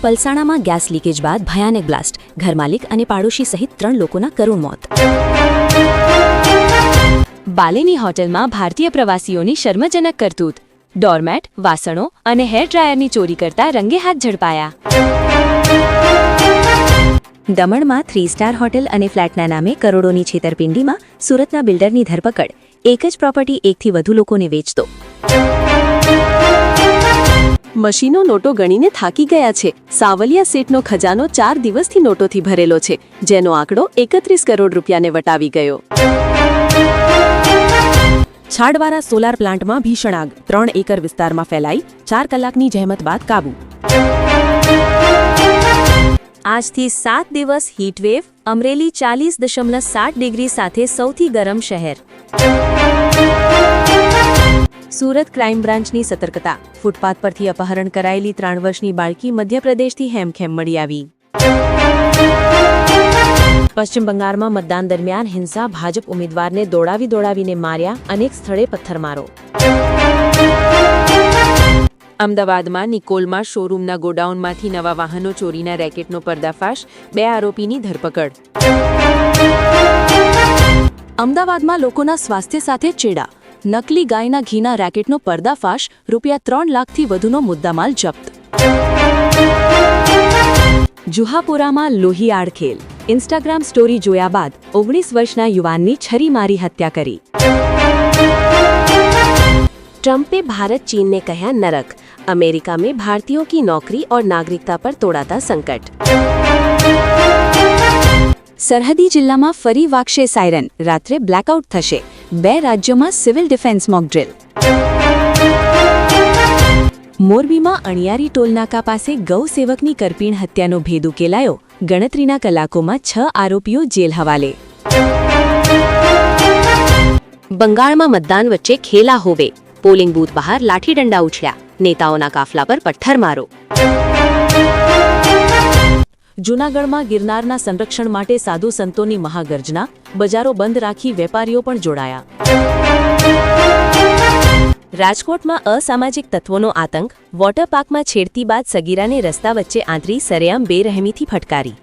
પલસાણામાં gas leakage બાદ ભયાનક blast, ઘરમાલિક અને પાડોશી સહિત 3 લોકોના કરુણ મોત. બાલેની હોટલમાં ભારતીય પ્રવાસીઓની શર્મજનક કરતૂત, ડોરમેટ, વાસણો અને હેર ડ્રાયરની ચોરી કરતા રંગે હાથ ઝડપાયા. દમણમાં 3 સ્ટાર હોટેલ અને ફ્લેટના નામે કરોડોની છેતરપિંડીમાં સુરતના બિલ્ડરની ધરપકડ, એક જ પ્રોપર્ટી એકથી વધુ લોકોને વેચતો. મશીનો નોટો ગણીને થાકી ગયા છે. સાવલિયા સેટનો ખજાનો 4 દિવસથી નોટોથી ભરેલો છે, જેનો આંકડો 31 કરોડ રૂપિયાને વટાવી ગયો. છાડવાળા સોલાર પ્લાન્ટમાં ભીષણ આગ, 3 એકર વિસ્તારમાં ફેલાઈ, 4 કલાકની જહેમત બાદ કાબુ. આજથી 7 દિવસ હીટવેવ, અમરેલી 40.7 ડિગ્રી સાથે સૌથી ગરમ શહેર. સુરત ક્રાઇમ બ્રાન્ચની સતર્કતા, ફૂટપાથ પરથી અપહરણ કરાયેલી 3 વર્ષની બાળકી મધ્યપ્રદેશથી હેમખેમ મળી આવી. પશ્ચિમ બંગાળમાં મતદાન દરમિયાન હિંસા, ભાજપ ઉમેદવારને દોડાવીને માર્યા, અનેક સ્થળે પથ્થરમારો. અમદાવાદમાં નિકોલમાં શોરૂમના ગોડાઉનમાંથી નવા વાહનો ચોરીના રેકેટનો પર્દાફાશ, 2 આરોપીની ધરપકડ. અમદાવાદમાં લોકોના સ્વાસ્થ્ય સાથે ચેડા, નકલી ગાયના ઘીના રેકેટનો પર્દાફાશ, ₹3 લાખથી વધુનો મુદ્દામાલ જપ્ત. જુહાપુરામાં લોહી આડખેલ, ઇન્સ્ટાગ્રામ સ્ટોરી જોયા બાદ 19 વર્ષના યુવાનની છરી મારી હત્યા કરી. ट्रंपे भारत चीन ने कहा नरक, अमेरिका में भारतीयों की नौकरी और नागरिकता पर तोड़ाता संकट. સરહદી જિલ્લામાં ફરી વાગશે સાયરન, રાત્રે બ્લેકઆઉટ થશે, 2 રાજ્યોમાં સિવિલ ડિફેન્સ મોક ડ્રિલ. મોરબીમાં અણિયારી ટોલનાકા પાસે ગૌસેવકની કરપીણ હત્યાનો ભેદ ઉકેલાયો, ગણતરીના કલાકોમાં 6 આરોપીઓ જેલ હવાલે. બંગાળમાં મતદાન વચ્ચે ખેલા હોવે, પોલિંગ બૂથ બહાર લાઠીડંડા ઉછળ્યા, નેતાઓના કાફલા પર પથ્થરમારો. જૂનાગઢમાં ગિરનારના સંરક્ષણ માટે સાધુ સંતોની મહાગર્જના, બજારો બંધ રાખી વેપારીઓ પણ જોડાયા. રાજકોટમાં અસામાજિક તત્વોનો આતંક, વોટર પાર્કમાં છેડતી બાદ સગીરાને રસ્તા વચ્ચે આંતરી સરેઆમ બેરહેમીથી ફટકારી.